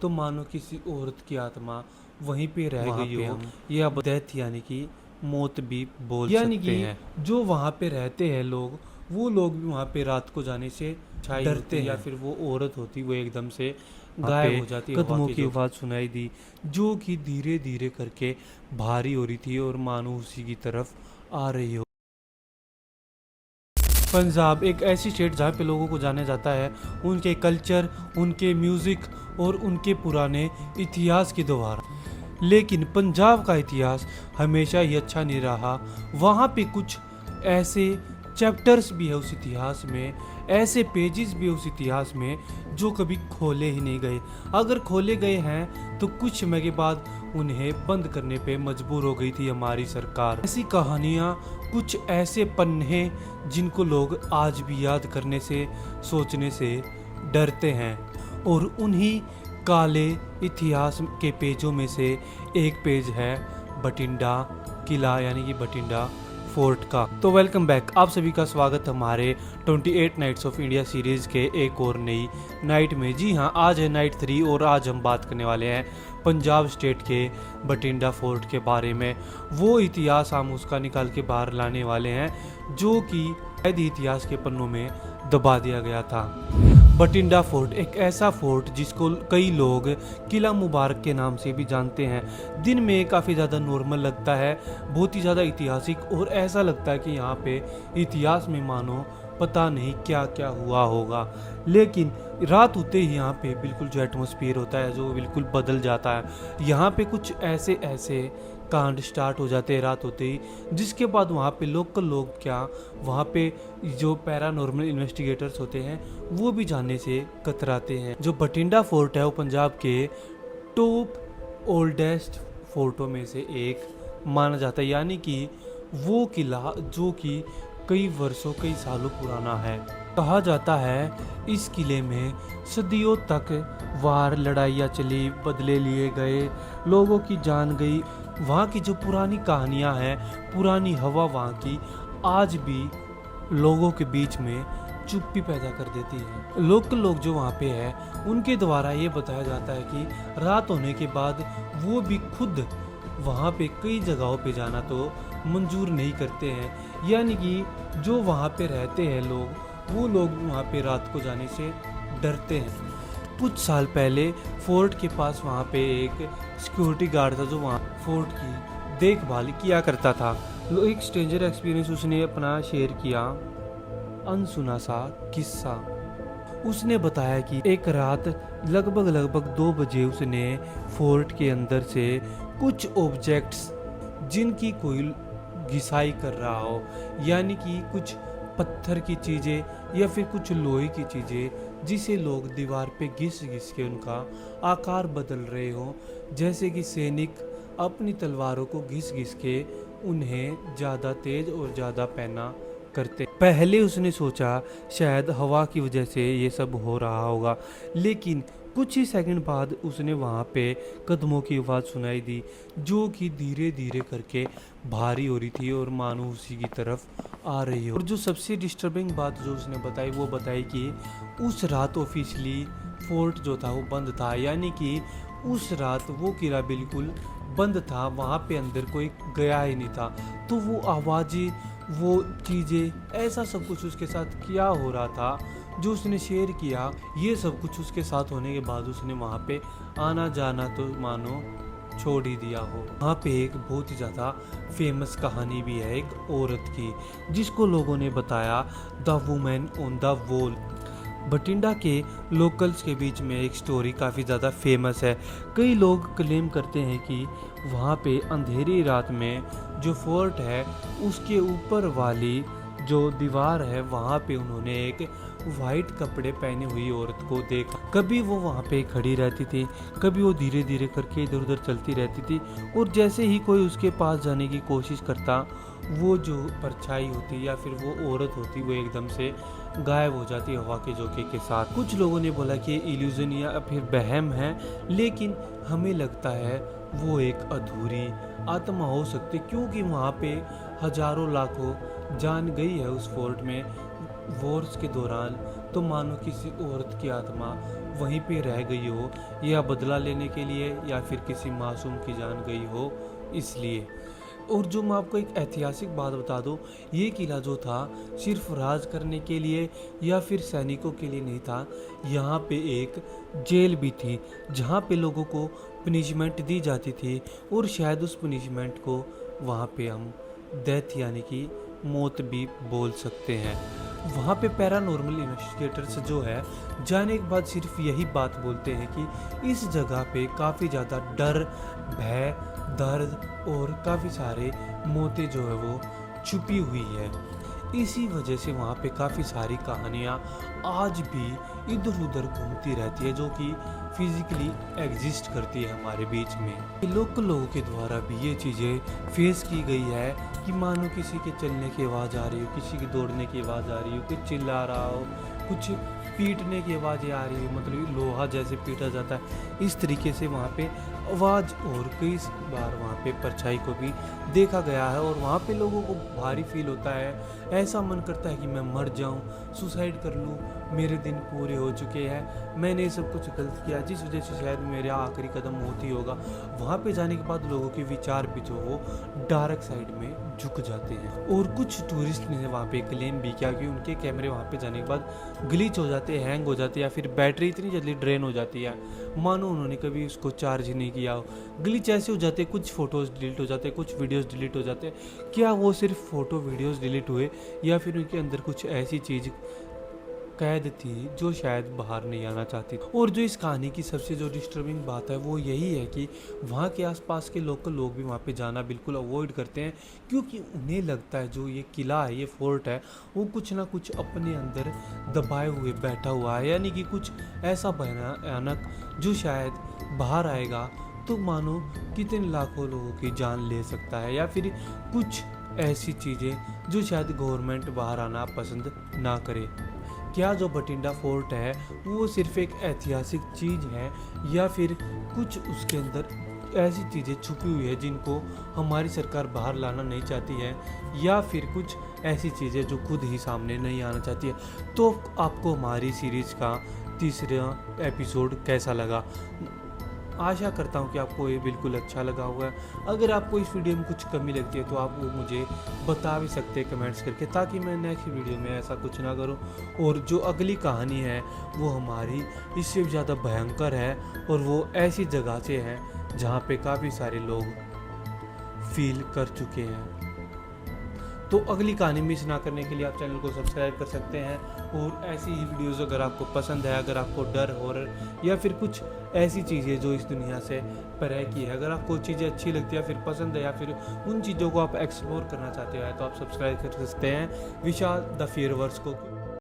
तो मानो किसी औरत की आत्मा वहीं पे रह वहाँ गई पे हो, हम या डेथ यानी कि मौत भी बोल यानी सकते हैं। कि जो वहाँ पे रहते हैं लोग, वो लोग भी वहाँ पे रात को जाने से छाई डरते होती या हैं। फिर वो औरत होती वो एकदम से वहाँ पे गायब हो जाती है हवा कदमों के की झोंके। आवाज़ सुनाई दी, जो कि धीरे धीरे करके भारी हो रही थी और मानो उसी की तरफ आ रही हो। पंजाब एक ऐसी स्टेट जहाँ पे लोगों को जाना जाता है उनके कल्चर, उनके म्यूज़िक और उनके पुराने इतिहास के द्वारा। लेकिन पंजाब का इतिहास हमेशा ही अच्छा नहीं रहा। वहाँ पे कुछ ऐसे चैप्टर्स भी है उस इतिहास में, ऐसे पेजेस भी है उस इतिहास में जो कभी खोले ही नहीं गए। अगर खोले गए हैं तो कुछ समय के बाद उन्हें बंद करने पे मजबूर हो गई थी हमारी सरकार। ऐसी कहानियाँ, कुछ ऐसे पन्ने जिनको लोग आज भी याद करने से, सोचने से डरते हैं। और उन्हीं काले इतिहास के पेजों में से एक पेज है बठिंडा किला यानी कि बठिंडा फोर्ट का। तो वेलकम बैक, आप सभी का स्वागत हमारे 28 नाइट्स ऑफ इंडिया सीरीज के एक और नई नाइट में। जी हाँ, आज है नाइट 3 और आज हम बात करने वाले हैं पंजाब स्टेट के बठिंडा फोर्ट के बारे में। वो इतिहास हम उसका निकाल के बाहर लाने वाले हैं जो कि शायद ही इतिहास के पन्नों में दबा दिया गया था। बठिंडा फोर्ट एक ऐसा फोर्ट जिसको कई लोग किला मुबारक के नाम से भी जानते हैं। दिन में काफ़ी ज़्यादा नॉर्मल लगता है, बहुत ही ज़्यादा ऐतिहासिक, और ऐसा लगता है कि यहाँ पे इतिहास में मानो पता नहीं क्या क्या हुआ होगा। लेकिन रात होते ही यहाँ पे बिल्कुल जो एटमॉस्फेयर होता है जो बिल्कुल बदल जाता है। यहाँ पे कुछ ऐसे ऐसे कांड स्टार्ट हो जाते हैं रात होते ही, जिसके बाद वहाँ पे लोकल लोग क्या, वहाँ पे जो पैरानॉर्मल इन्वेस्टिगेटर्स होते हैं वो भी जाने से कतराते हैं। जो बठिंडा फोर्ट है वो पंजाब के टॉप ओल्डेस्ट फोर्टों में से एक माना जाता है, यानी कि वो किला जो कि कई वर्षों, कई सालों पुराना है। कहा जाता है इस किले में सदियों तक वार, लड़ाइयाँ चली, बदले लिए गए, लोगों की जान गई। वहाँ की जो पुरानी कहानियाँ हैं, पुरानी हवा वहाँ की आज भी लोगों के बीच में चुप्पी पैदा कर देती है। लोकल लोग जो वहाँ पे है उनके द्वारा ये बताया जाता है कि रात होने के बाद वो भी खुद वहाँ पे कई जगहों पे जाना तो मंजूर नहीं करते हैं, यानी कि जो वहाँ पे रहते हैं लोग, वो लोग वहाँ पे रात को जाने से डरते हैं। कुछ साल पहले फोर्ट के पास वहाँ पे एक सिक्योरिटी गार्ड था जो वहाँ फोर्ट की देखभाल किया करता था। एक स्ट्रेंजर एक्सपीरियंस उसने अपना शेयर किया, अनसुना सा किस्सा। उसने बताया कि एक रात लगभग 2 बजे उसने फोर्ट के अंदर से कुछ ऑब्जेक्ट्स जिनकी कोई घिसाई कर रहा हो, यानी कि कुछ पत्थर की चीज़ें या फिर कुछ लोहे की चीज़ें जिसे लोग दीवार पे घिस घिस के उनका आकार बदल रहे हो, जैसे कि सैनिक अपनी तलवारों को घिस घिस के उन्हें ज़्यादा तेज और ज़्यादा पैना करते। पहले उसने सोचा शायद हवा की वजह से ये सब हो रहा होगा, लेकिन कुछ ही सेकंड बाद उसने वहाँ पे कदमों की आवाज़ सुनाई दी जो कि धीरे धीरे करके भारी हो रही थी और मानो उसी की तरफ आ रही हो। और जो सबसे डिस्टर्बिंग बात जो उसने बताई वो बताई कि उस रात ऑफिशियली फोर्ट जो था वो बंद था, यानी कि उस रात वो किला बिल्कुल बंद था, वहाँ पे अंदर कोई गया ही नहीं था। तो वो आवाज़ें, वो चीज़ें, ऐसा सब कुछ उसके साथ क्या हो रहा था जो उसने शेयर किया। ये सब कुछ उसके साथ होने के बाद उसने वहाँ पे आना जाना तो मानो छोड़ ही दिया हो। वहाँ पे एक बहुत ही ज़्यादा फेमस कहानी भी है एक औरत की, जिसको लोगों ने बताया the women on the wall. Bathinda के लोकल्स के बीच में एक स्टोरी काफ़ी ज़्यादा फेमस है। कई लोग क्लेम करते हैं कि वहाँ पे अंधेरी रात में जो फोर्ट है उसके ऊपर वाली जो दीवार है वहाँ पे उन्होंने एक वाइट कपड़े पहने हुई औरत को देखा। कभी वो वहाँ पे खड़ी रहती थी, कभी वो धीरे धीरे करके इधर उधर चलती रहती थी, और जैसे ही कोई उसके पास जाने की कोशिश करता, वो जो परछाई होती या फिर वो औरत होती वो एकदम से गायब हो जाती हवा के झोंके के साथ। कुछ लोगों ने बोला कि इल्यूजन या फिर वहम है, लेकिन हमें लगता है वो एक अधूरी आत्मा हो सकती, क्योंकि वहाँ पे हजारों लाखों जान गई है उस फोर्ट में वॉर्स के दौरान। तो मानो किसी औरत की आत्मा वहीं पे रह गई हो, या बदला लेने के लिए, या फिर किसी मासूम की जान गई हो इसलिए। और जो मैं आपको एक ऐतिहासिक बात बता दूं, ये किला जो था सिर्फ राज करने के लिए या फिर सैनिकों के लिए नहीं था। यहाँ पे एक जेल भी थी जहाँ पे लोगों को पनिशमेंट दी जाती थी, और शायद उस पनिशमेंट को वहाँ पे हम डेथ यानी कि मौत भी बोल सकते हैं। वहाँ पे पैरानॉर्मल इन्वेस्टिगेटर्स जो है जाने के बाद सिर्फ यही बात बोलते हैं कि इस जगह पे काफ़ी ज़्यादा डर, भय, दर्द और काफ़ी सारे मौतें जो है वो छुपी हुई है। इसी वजह से वहाँ पे काफ़ी सारी कहानियाँ आज भी इधर उधर घूमती रहती है, जो कि फिजिकली एग्जिस्ट करती है हमारे बीच में। लोकल लोगों के द्वारा भी ये चीज़ें फेस की गई है कि मानो किसी के चलने की आवाज़ आ रही हो, किसी की दौड़ने की आवाज़ आ रही हो, कुछ चिल्ला रहा हो, कुछ पीटने की आवाज़ें आ रही हो, मतलब लोहा जैसे पीटा जाता है इस तरीके से वहाँ पे आवाज़। और कई बार वहाँ पे परछाई को भी देखा गया है, और वहाँ पे लोगों को भारी फील होता है, ऐसा मन करता है कि मैं मर जाऊँ, सुसाइड कर लूँ, मेरे दिन पूरे हो चुके हैं, मैंने ये सब कुछ गलत किया जिस वजह से शायद मेरा आखिरी कदम होती होगा। वहाँ पे जाने के बाद लोगों के विचार भी जो वो डार्क साइड में झुक जाते हैं। और कुछ टूरिस्ट ने वहाँ पे क्लेम भी किया कि उनके कैमरे वहाँ पे जाने के बाद ग्लिच हो जाते हैं, हैंग हो जाते हैं, या फिर बैटरी इतनी जल्दी ड्रेन हो जाती है मानो उन्होंने कभी उसको चार्ज ही नहीं किया हो। ग्लिच ऐसे हो जाते, कुछ फोटोज़ डिलीट हो जाते, कुछ वीडियोज़ डिलीट हो जाते। क्या वो सिर्फ फ़ोटो वीडियोज़ डिलीट हुए, या फिर उनके अंदर कुछ ऐसी चीज़ कैद थी जो शायद बाहर नहीं आना चाहती। और जो इस कहानी की सबसे जो डिस्टर्बिंग बात है वो यही है कि वहाँ के आसपास के लोकल लोग भी वहाँ पे जाना बिल्कुल अवॉइड करते हैं, क्योंकि उन्हें लगता है जो ये किला है, ये फोर्ट है, वो कुछ ना कुछ अपने अंदर दबाए हुए बैठा हुआ है, यानी कि कुछ ऐसा भयानक जो शायद बाहर आएगा तो मानो कितने लाखों लोगों की जान ले सकता है, या फिर कुछ ऐसी चीज़ें जो शायद गवर्नमेंट बाहर आना पसंद ना करे। क्या जो बठिंडा फोर्ट है वो सिर्फ एक ऐतिहासिक चीज़ है, या फिर कुछ उसके अंदर ऐसी चीज़ें छुपी हुई है जिनको हमारी सरकार बाहर लाना नहीं चाहती है, या फिर कुछ ऐसी चीज़ें जो खुद ही सामने नहीं आना चाहती है। तो आपको हमारी सीरीज़ का तीसरा एपिसोड कैसा लगा? आशा करता हूँ कि आपको ये बिल्कुल अच्छा लगा होगा। अगर आपको इस वीडियो में कुछ कमी लगती है तो आप वो मुझे बता भी सकते हैं कमेंट्स करके, ताकि मैं नेक्स्ट वीडियो में ऐसा कुछ ना करूँ। और जो अगली कहानी है वो हमारी इससे भी ज़्यादा भयंकर है, और वो ऐसी जगह से है जहाँ पे काफ़ी सारे लोग फील कर चुके हैं। तो अगली कहानी मिस ना करने के लिए आप चैनल को सब्सक्राइब कर सकते हैं। और ऐसी ही वीडियोस अगर आपको पसंद है, अगर आपको डर, हॉरर या फिर कुछ ऐसी चीज़ें जो इस दुनिया से परे की है, अगर आपको चीज़ें अच्छी लगती है या फिर पसंद है, या फिर उन चीज़ों को आप एक्सप्लोर करना चाहते हैं, तो आप सब्सक्राइब कर सकते हैं विशाल द फियरवर्स को।